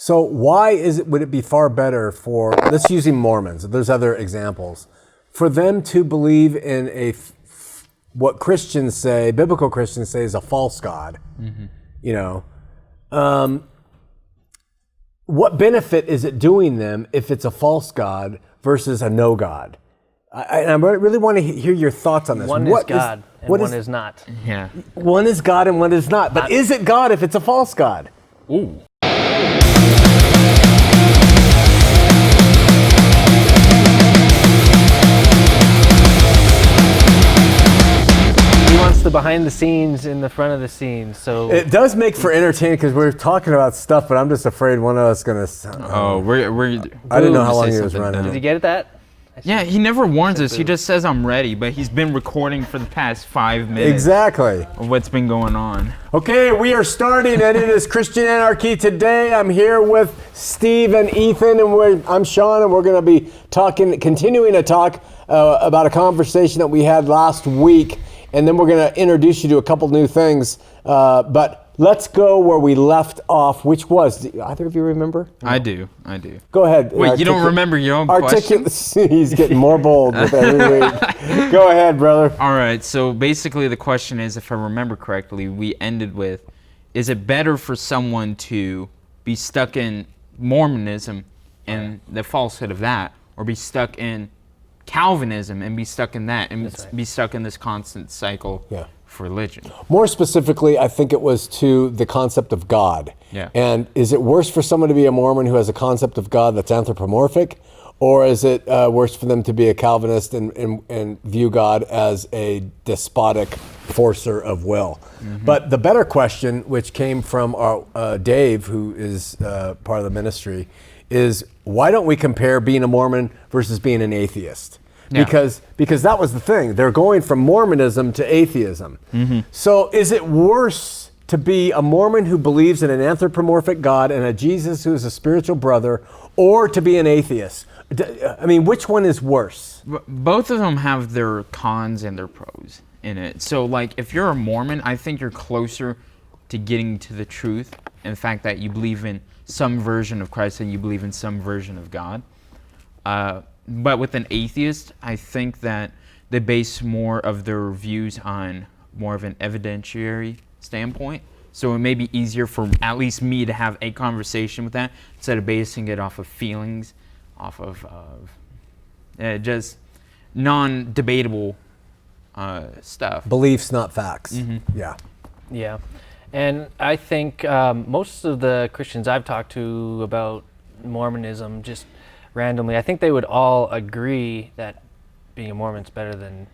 So why would it be far better for, let's using Mormons, there's other examples, for them to believe in what Christians say, biblical Christians say is a false God, what benefit is it doing them if it's a false God versus a no God? I really want to hear your thoughts on this. One is God and one is not. Yeah. One is God and one is not. But is it God if it's a false God? Ooh. He wants the behind the scenes in the front of the scenes. So It does make for entertaining because we're talking about stuff, but I'm just afraid one of us is going to... I didn't know how long he was running. Did you get that? Yeah, he never warns us. He just says, I'm ready, but he's been recording for the past 5 minutes. Exactly. Of what's been going on. Okay, we are starting, and it is Christian Anarchy today. I'm here with Steve and Ethan, and I'm Shawn, and we're going to be continuing to talk about a conversation that we had last week, and then we're going to introduce you to a couple new things. But let's go where we left off, which was, do either of you remember? No. I do. Go ahead. Wait, you don't remember your own question? He's getting more bold with every week. Go ahead, brother. All right, so basically the question is, if I remember correctly, we ended with, is it better for someone to be stuck in Mormonism and the falsehood of that, or be stuck in Calvinism and be stuck in that, and be stuck in this constant cycle for religion? More specifically, I think it was to the concept of God. Yeah. And is it worse for someone to be a Mormon who has a concept of God that's anthropomorphic, or is it worse for them to be a Calvinist and view God as a despotic forcer of will? Mm-hmm. But the better question, which came from our Dave, who is part of the ministry, is why don't we compare being a Mormon versus being an atheist? Yeah. Because that was the thing. They're going from Mormonism to atheism. Mm-hmm. So is it worse to be a Mormon who believes in an anthropomorphic God and a Jesus who is a spiritual brother, or to be an atheist? I mean, which one is worse? Both of them have their cons and their pros in it. So, like, if you're a Mormon, I think you're closer to getting to the truth, and the fact that you believe in some version of Christ and you believe in some version of God. But with an atheist, I think that they base more of their views on more of an evidentiary standpoint. So it may be easier for at least me to have a conversation with that instead of basing it off of feelings, off of just non-debatable stuff. Beliefs, not facts. Mm-hmm. Yeah. Yeah. And I think most of the Christians I've talked to about Mormonism, just randomly, I think they would all agree that being a Mormon's better than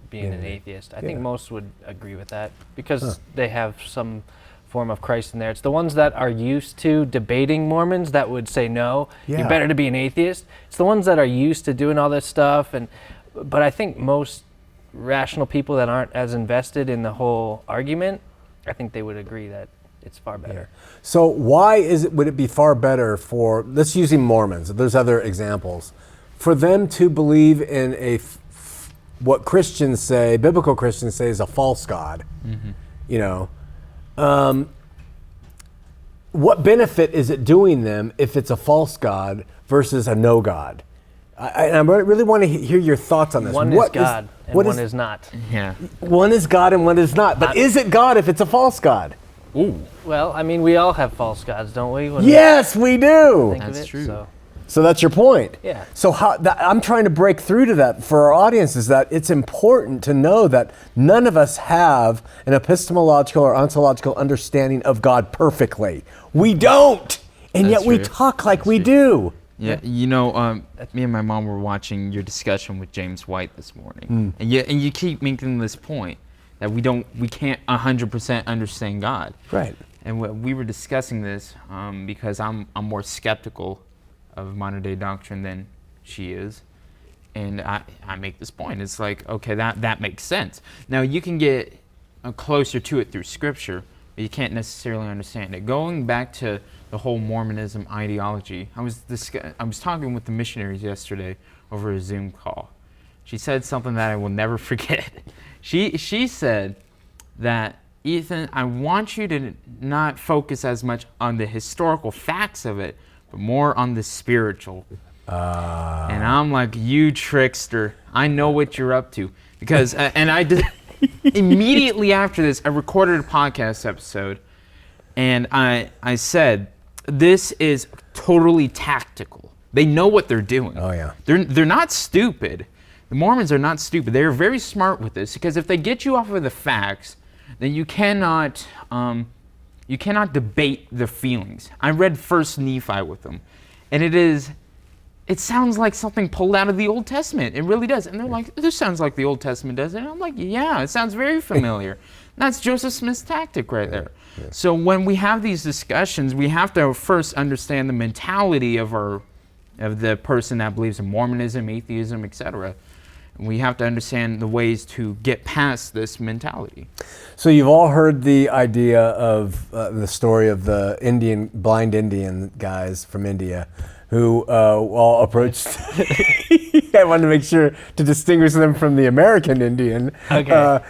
being an atheist. I think most would agree with that because they have some form of Christ in there. It's the ones that are used to debating Mormons that would say, no, you're better to be an atheist. It's the ones that are used to doing all this stuff. But I think most rational people that aren't as invested in the whole argument, I think they would agree that it's far better. Yeah. So why would it be far better for, let's using Mormons, there's other examples, for them to believe in what Christians say, biblical Christians say is a false God? What benefit is it doing them if it's a false God versus a no God? I really want to hear your thoughts on this. One is God and one is not. Yeah. One is God and one is not. But is it God if it's a false God? Ooh. Well, I mean, we all have false gods, don't we? Yes, we do. That's true. So that's your point. Yeah. So I'm trying to break through to that for our audience, is that it's important to know that none of us have an epistemological or ontological understanding of God perfectly. We don't. And yet we talk like we do. Yeah, you know, me and my mom were watching your discussion with James White this morning, and you keep making this point that we can't 100% understand God. Right. And we were discussing this because I'm more skeptical of modern day doctrine than she is, and I make this point. It's like, okay, that makes sense. Now you can get closer to it through Scripture, but you can't necessarily understand it. Going back to the whole Mormonism ideology, I was talking with the missionaries yesterday over a Zoom call. She said something that I will never forget. She said that Ethan, I want you to not focus as much on the historical facts of it, but more on the spiritual. And I'm like, you trickster. I know what you're up to. Because, and I did, immediately after this, I recorded a podcast episode, and I said, this is totally tactical. They know what they're doing. Oh, yeah. They're not stupid. The Mormons are not stupid. They are very smart with this, because if they get you off of the facts, then you cannot debate the feelings. I read First Nephi with them, and it sounds like something pulled out of the Old Testament. It really does. And they're like, this sounds like the Old Testament, doesn't it? And I'm like, yeah, it sounds very familiar. That's Joseph Smith's tactic right there. Yeah. So when we have these discussions, we have to first understand the mentality of the person that believes in Mormonism, atheism, etc. We have to understand the ways to get past this mentality. So you've all heard the idea of the story of the blind Indian guys from India who all approached. I wanted to make sure to distinguish them from the American Indian. Okay.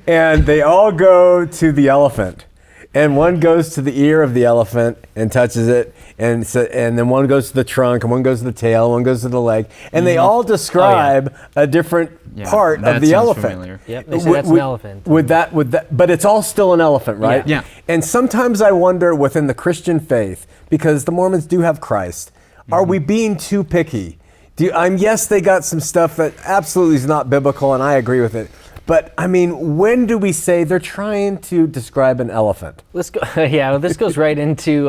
And they all go to the elephant. And one goes to the ear of the elephant and touches it, and then one goes to the trunk, and one goes to the tail, and one goes to the leg, and they all describe a different part of the elephant. Familiar. Yep, they say that's an elephant. With that, but it's all still an elephant, right? Yeah. And sometimes I wonder within the Christian faith, because the Mormons do have Christ, are we being too picky? Yes, they got some stuff that absolutely is not biblical, and I agree with it. But I mean, when do we say they're trying to describe an elephant? Let's go. Yeah, well, this goes right into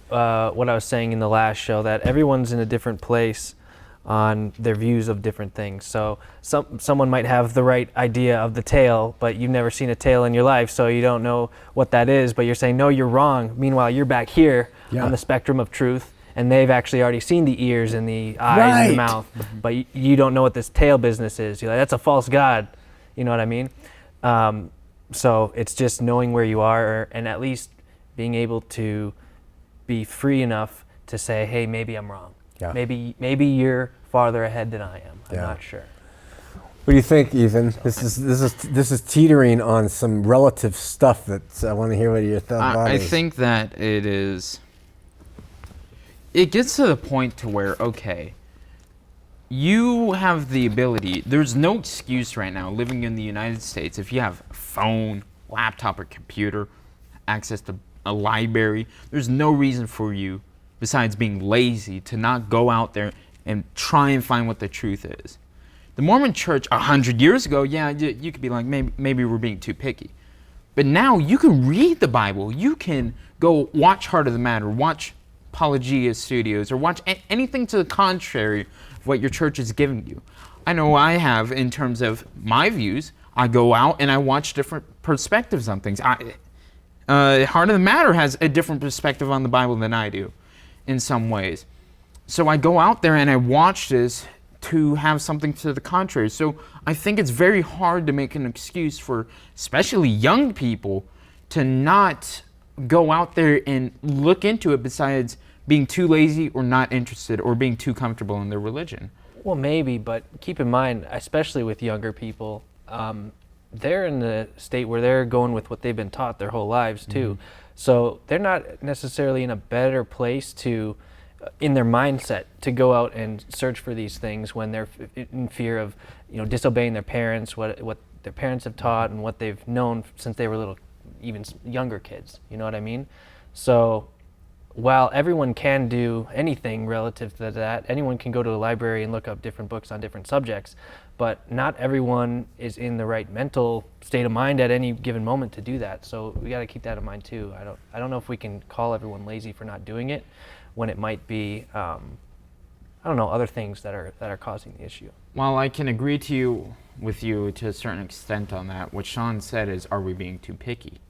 what I was saying in the last show, that everyone's in a different place on their views of different things. So someone might have the right idea of the tail, but you've never seen a tail in your life, so you don't know what that is. But you're saying, no, you're wrong. Meanwhile, you're back here on the spectrum of truth, and they've actually already seen the ears and the eyes and the mouth, but you don't know what this tail business is. You're like, that's a false god. You know what I mean? So it's just knowing where you are, and at least being able to be free enough to say, hey, maybe I'm wrong. Yeah. Maybe you're farther ahead than I am. I'm not sure. What do you think, Ethan? This is teetering on some relative stuff that I want to hear what your thoughts are. I think that it gets to the point to where, okay, you have the ability, there's no excuse right now living in the United States. If you have a phone, laptop, or computer, access to a library, there's no reason for you, besides being lazy, to not go out there and try and find what the truth is. The Mormon church 100 years ago, you could be like, maybe we're being too picky. But now you can read the Bible. You can go watch Heart of the Matter, watch Apologia Studios, or watch anything to the contrary of what your church is giving you. I know I have, in terms of my views, I go out and I watch different perspectives on things. Heart of the Matter has a different perspective on the Bible than I do in some ways. So I go out there and I watch this to have something to the contrary. So I think it's very hard to make an excuse for especially young people to not go out there and look into it, besides being too lazy or not interested or being too comfortable in their religion. Well, maybe, but keep in mind, especially with younger people, they're in the state where they're going with what they've been taught their whole lives too. Mm-hmm. So they're not necessarily in a better place to, in their mindset, to go out and search for these things when they're in fear of, disobeying their parents, what their parents have taught and what they've known since they were little, even younger kids. You know what I mean? So while everyone can do anything relative to that, anyone can go to a library and look up different books on different subjects, but not everyone is in the right mental state of mind at any given moment to do that. So we got to keep that in mind too. I don't know if we can call everyone lazy for not doing it, when it might be, other things that are causing the issue. Well, I can agree with you to a certain extent on that. What Shawn said is, are we being too picky?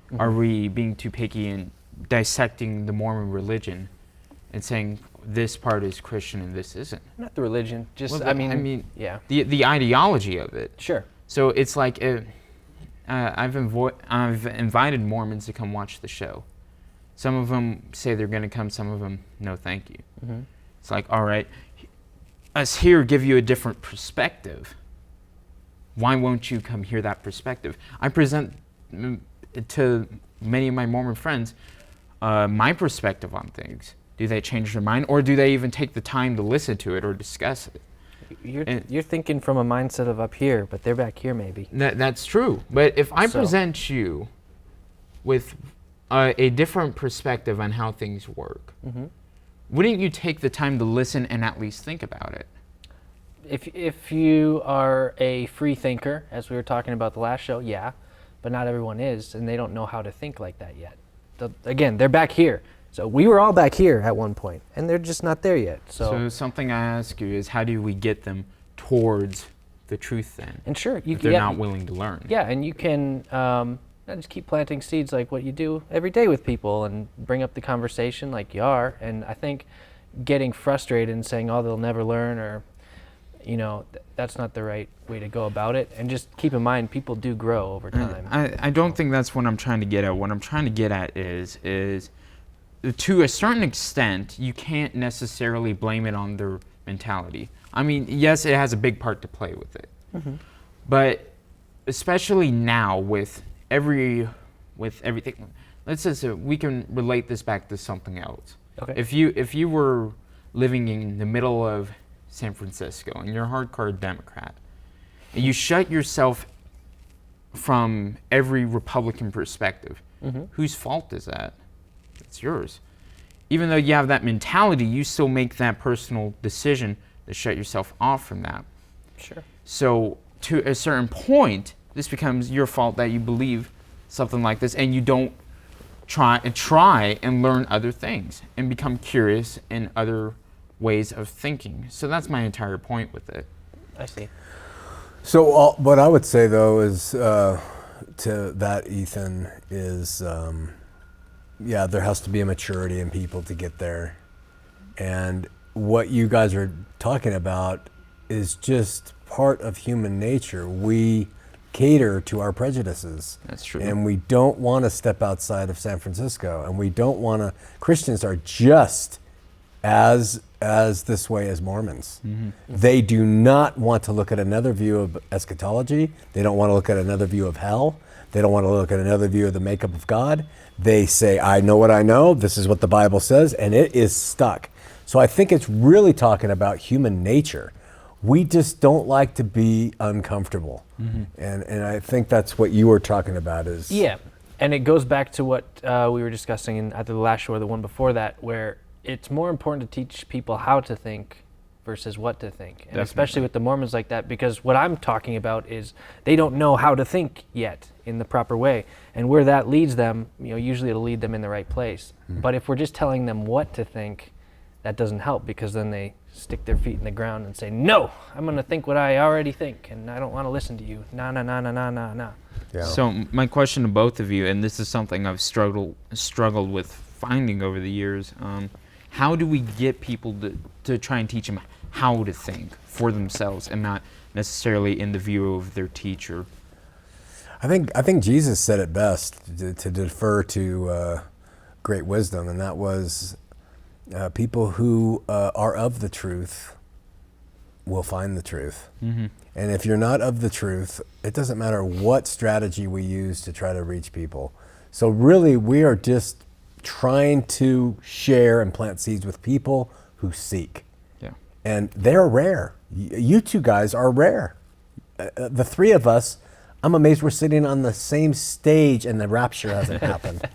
Mm-hmm. Are we being too picky in dissecting the Mormon religion and saying this part is Christian and this isn't? Not the religion, just, yeah. The ideology of it. Sure. So it's like, I've invited Mormons to come watch the show. Some of them say they're going to come, some of them, no thank you. Mm-hmm. It's like, all right, us here give you a different perspective. Why won't you come hear that perspective? I present to many of my Mormon friends my perspective on things. Do they change their mind, or do they even take the time to listen to it or discuss it? You're thinking from a mindset of up here, but they're back here maybe. That's true. But if I present you with a different perspective on how things work, wouldn't you take the time to listen and at least think about it? If you are a free thinker, as we were talking about the last show, yeah, but not everyone is, and they don't know how to think like that yet. Again, they're back here. So we were all back here at one point, and they're just not there yet. So something I ask you is, how do we get them towards the truth then? And sure, if they're not willing to learn. Yeah, and you can just keep planting seeds like what you do every day with people, and bring up the conversation like you are. And I think getting frustrated and saying, "Oh, they'll never learn," or that's not the right way to go about it. And just keep in mind, people do grow over time. I don't think that's what I'm trying to get at. What I'm trying to get at is to a certain extent, you can't necessarily blame it on their mentality. I mean, yes, it has a big part to play with it. But especially now with everything, let's just say we can relate this back to something else. Okay. If you were living in the middle of San Francisco and you're a hardcore Democrat, and you shut yourself from every Republican perspective, whose fault is that? It's yours. Even though you have that mentality, you still make that personal decision to shut yourself off from that. Sure. So to a certain point, this becomes your fault that you believe something like this, and you don't try and learn other things and become curious in other ways of thinking. So that's my entire point with it. I see. So what I would say though is to that, Ethan, is there has to be a maturity in people to get there. And what you guys are talking about is just part of human nature. We cater to our prejudices. That's true. And we don't want to step outside of San Francisco. And we don't want to, Christians are just as this way as Mormons. They do not want to look at another view of eschatology. They don't want to look at another view of hell. They don't want to look at another view of the makeup of God. They say, I know what I know. This is what the Bible says, and it is stuck. So I think it's really talking about human nature. We just don't like to be uncomfortable. And I think that's what you were talking about is... Yeah, and it goes back to what we were discussing in either the last show or the one before that, where it's more important to teach people how to think versus what to think. And Definitely. especially with the Mormons like that, because what I'm talking about is they don't know how to think yet in the proper way. And where that leads them, usually it'll lead them in the right place. But if we're just telling them what to think, that doesn't help, because then they stick their feet in the ground and say, no, I'm going to think what I already think, and I don't want to listen to you. Nah. Yeah. So my question to both of you, and this is something I've struggled with finding over the years, how do we get people to try and teach them how to think for themselves and not necessarily in the view of their teacher? I think Jesus said it best, to defer to great wisdom, and that was people who are of the truth will find the truth. And if you're not of the truth, it doesn't matter what strategy we use to try to reach people. So really, we are just trying to share and plant seeds with people who seek. Yeah. And they're rare. You two guys are rare. The three of us, I'm amazed we're sitting on the same stage and the rapture hasn't happened.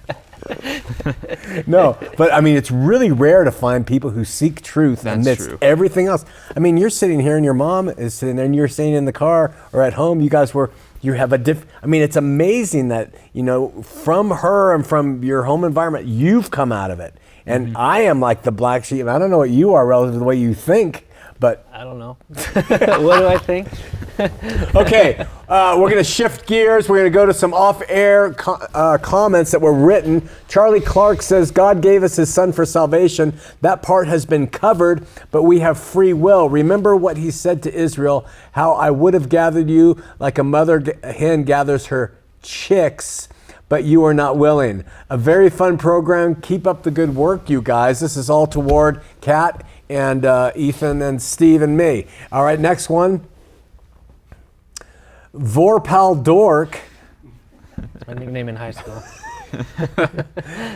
No, but I mean, it's really rare to find people who seek truth amidst everything else. I mean, you're sitting here and your mom is sitting there and you're sitting in the car or at home. You have I mean, it's amazing that, from her and from your home environment, you've come out of it. And I am like the black sheep. I don't know what you are relative to the way you think, but... I don't know. What do I think? Okay, we're going to shift gears. We're going to go to some off-air comments that were written. Charlie Clark says, God gave us his son for salvation. That part has been covered, but we have free will. Remember what he said to Israel, how I would have gathered you like a mother hen gathers her chicks, but you are not willing. A very fun program. Keep up the good work, you guys. This is all toward Kat and Ethan and Steve and me. All right, next one. Vorpal Dork That's my nickname in high school.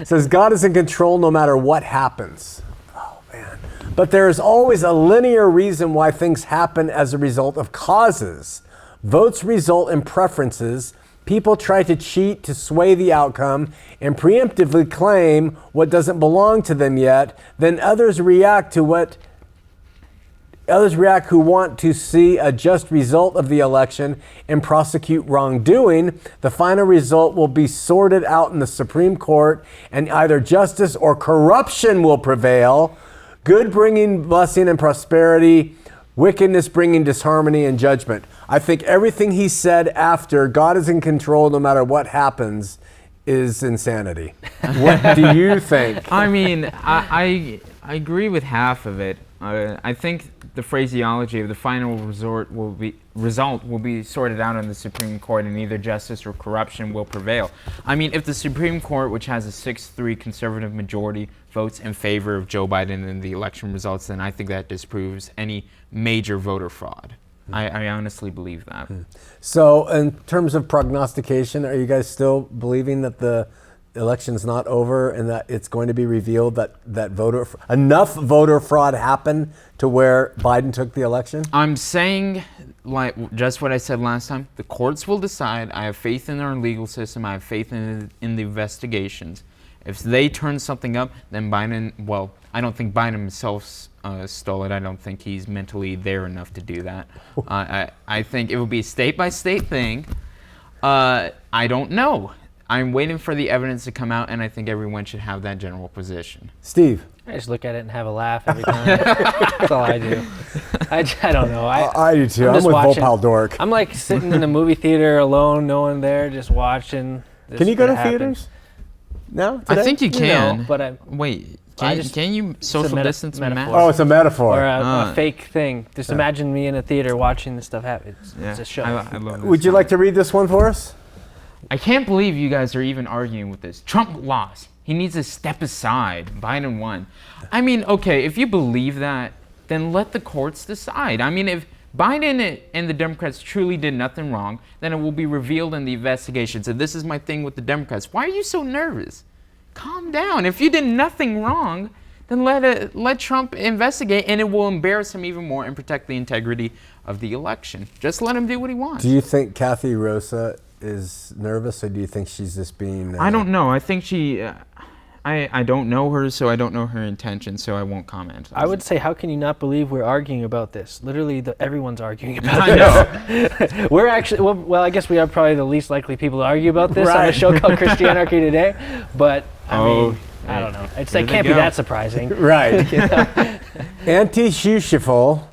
says God is in control no matter what happens. Oh man. But there is always a linear reason why things happen as a result of causes. Votes result in preferences. People try to cheat to sway the outcome and preemptively claim what doesn't belong to them yet. Then others react who want to see a just result of the election and prosecute wrongdoing. The final result will be sorted out in the Supreme Court, and either justice or corruption will prevail. Good bringing blessing and prosperity, wickedness bringing disharmony and judgment. I think everything he said after God is in control no matter what happens is insanity. What do you think? I mean, I agree with half of it. I think the phraseology of the final result will be sorted out in the Supreme Court, and either justice or corruption will prevail. I mean, if the Supreme Court, which has a 6-3 conservative majority, votes in favor of Joe Biden in the election results, then I think that disproves any major voter fraud. I honestly believe that. So in terms of prognostication, are you guys still believing that the election's not over and that it's going to be revealed that enough voter fraud happened to where Biden took the election? I'm saying, like just what I said last time, the courts will decide. I have faith in our legal system. I have faith in the investigations. If they turn something up, then Biden, well, I don't think Biden himself stole it. I don't think he's mentally there enough to do that. I think it will be a state-by-state thing. I don't know. I'm waiting for the evidence to come out, and I think everyone should have that general position. Steve? I just look at it and have a laugh every time. That's all I do. I don't know. I do too. I'm with Vorpal Dork. I'm like sitting in the movie theater alone, no one there, just watching. Can you go to theaters? No? Today? I think you can. No, but wait, can you social distance metaphor. Oh, it's a metaphor. Or a fake thing. Just imagine me in a theater watching this stuff happen. It's a show. I love this. Would you like to read this one for us? I can't believe you guys are even arguing with this. Trump lost. He needs to step aside. Biden won. I mean, okay, if you believe that, then let the courts decide. I mean, if Biden and the Democrats truly did nothing wrong, then it will be revealed in the investigations. And this is my thing with the Democrats. Why are you so nervous? Calm down. If you did nothing wrong, then let Trump investigate, and it will embarrass him even more and protect the integrity of the election. Just let him do what he wants. Do you think Kathy Rosa is nervous, or do you think she's just being... I don't know. I think she... I don't know her, so I don't know her intention, so I won't comment. I would say, how can you not believe we're arguing about this? Literally, everyone's arguing about I this. know. We're actually... Well, I guess we are probably the least likely people to argue about this on a show called Christianarchy Today, but, I mean, I don't know. It can't be that surprising. Right. You know? Anti-Shushiful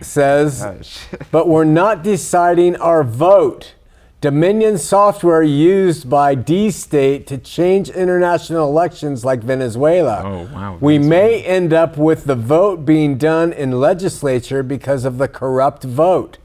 says, but we're not deciding our vote. Dominion software used by D-State to change international elections like Venezuela. Oh, wow. We may end up with the vote being done in legislature because of the corrupt vote.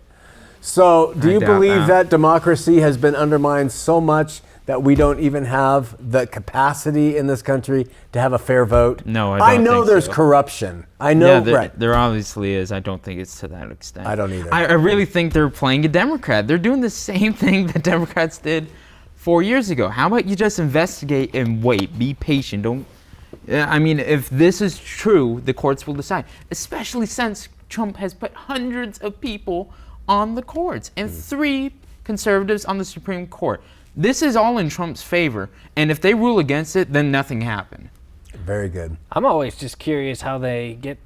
So do you believe that democracy has been undermined so much that we don't even have the capacity in this country to have a fair vote? No, I know there's corruption. I know, there obviously is. I don't think it's to that extent. I don't either. I really think they're playing a Democrat. They're doing the same thing that Democrats did 4 years ago. How about you just investigate and wait? Be patient. I mean, if this is true, the courts will decide. Especially since Trump has put hundreds of people on the courts and 3 conservatives on the Supreme Court. This is all in Trump's favor, and if they rule against it, then nothing happened. Very good. I'm always just curious how they get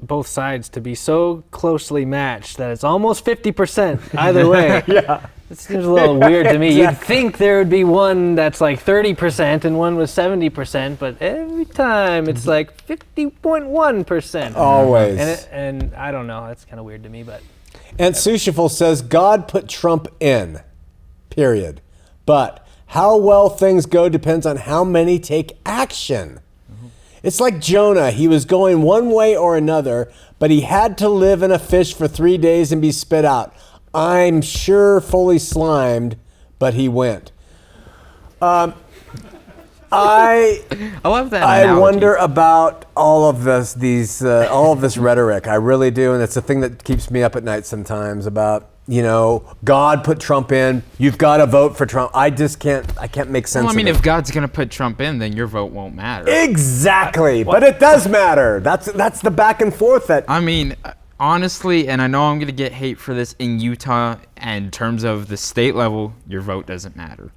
both sides to be so closely matched that it's almost 50% either way. Yeah. It seems a little weird to me. Exactly. You'd think there would be one that's like 30% and one was 70%, but every time it's like 50.1%. Always. And I don't know. That's kind of weird to me, but. And Sushiful says, God put Trump in. Period. But how well things go depends on how many take action. Mm-hmm. It's like Jonah. He was going one way or another, but he had to live in a fish for 3 days and be spit out. I'm sure fully slimed, but he went. I love that. I wonder about all of this rhetoric. I really do, and it's the thing that keeps me up at night sometimes about God put Trump in. You've got to vote for Trump. I can't make sense Well, I mean, of it. if God's going to put Trump in, then your vote won't matter. Exactly. But it does matter. That's the back and forth that. I mean, honestly, and I know I'm going to get hate for this in Utah, and in terms of the state level, your vote doesn't matter.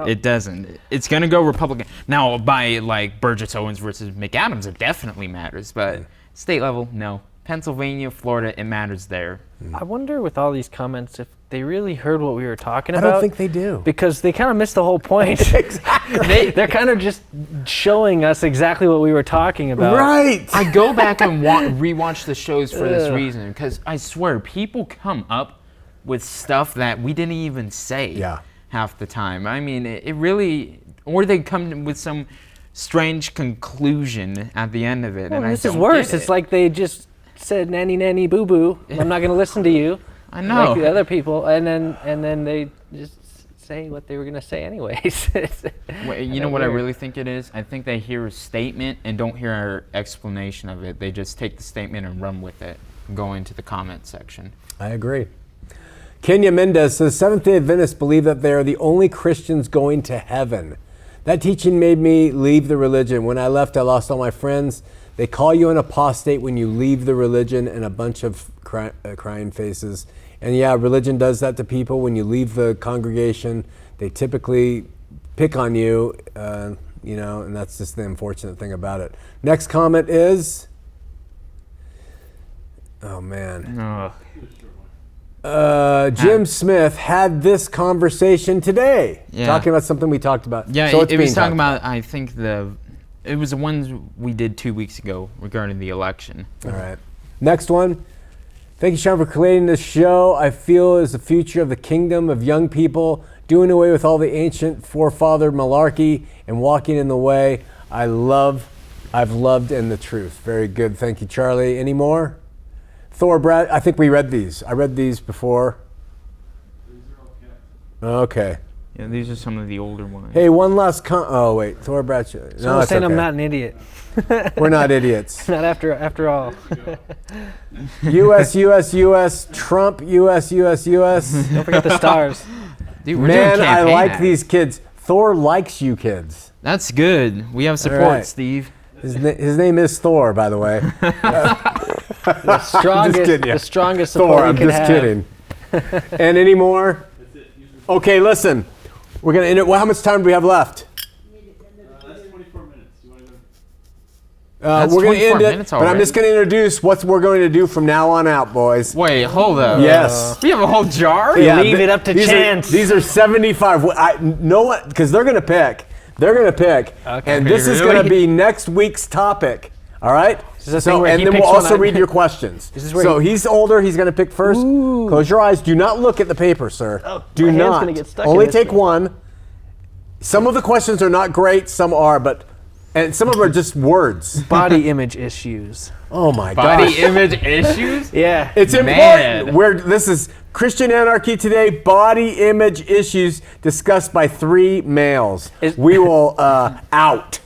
It doesn't. It's going to go Republican. Now, by like Burgess Owens versus McAdams, it definitely matters. But state level, no. Pennsylvania, Florida, it matters there. I wonder with all these comments if they really heard what we were talking I about. don't think they do. Because they kind of missed the whole point. Exactly. They're kind of just showing us exactly what we were talking about. Right. I go back and rewatch the shows for this reason, because I swear people come up with stuff that we didn't even say half the time. I mean, it really, or they come with some strange conclusion at the end of it. Well, and this I is don't worse. get It's it. like they just said nanny nanny boo boo. I'm not going to listen to you. I know. Like the other people, and then they just say what they were going to say anyways. Well, you know what I really think it is? I think they hear a statement and don't hear our explanation of it. They just take the statement and run with it, go into the comment section. I agree. Kenya Mendez says, Seventh-day Adventists believe that they are the only Christians going to heaven. That teaching made me leave the religion. When I left, I lost all my friends. They call you an apostate when you leave the religion, and a bunch of crying faces. And yeah, religion does that to people. When you leave the congregation, they typically pick on you, and that's just the unfortunate thing about it. Next comment is, oh man. Jim Smith had this conversation today, talking about something we talked about. Yeah, so it was talking about, I think it was the ones we did 2 weeks ago regarding the election. All right. Next one. Thank you, Shawn, for creating this show. I feel is the future of the kingdom of young people, doing away with all the ancient forefather malarkey and walking in the way I've loved in the truth. Very good. Thank you, Charlie. Any more? Thor Brad, I think we read these. I read these before. Okay. Yeah, these are some of the older ones. Hey, one last oh wait, Thor Bradshaw. So I'm saying I'm not an idiot. We're not idiots. Not after all. US, Trump, US. Don't forget the stars. Dude, we're Man, doing I campaign like ads. these kids. Thor likes you kids. That's good. We have support, right. Steve. His name is Thor, by the way. The strongest, kidding you. the strongest support Thor, you I'm can just have. kidding. And any more? Okay, listen. We're gonna end it. Well, how much time do we have left? That's 24 minutes. You want to go? That's We're going to 24 end it, minutes but I'm already. just going to introduce what we're going to do from now on out, boys. Wait, hold up. Yes. We have a whole jar? Leave it up to these chance. These are 75. I know what, because they're going to pick. They're going to pick. Okay. And this is Really? going to be next week's topic. All right? Is this the thing where and he then we'll picks one also on- read your questions. Is this where So he- he's older. He's going to pick first. Ooh. Close your eyes. Do not look at the paper, sir. Do my hand's not. gonna get stuck in Only this take thing. one. Some of the questions are not great. Some are, and some of them are just words. Body image issues. Oh my Body gosh. image issues? Yeah. It's Man. important. This is Christian Anarchy today. Body image issues discussed by 3 males. Is- We will out.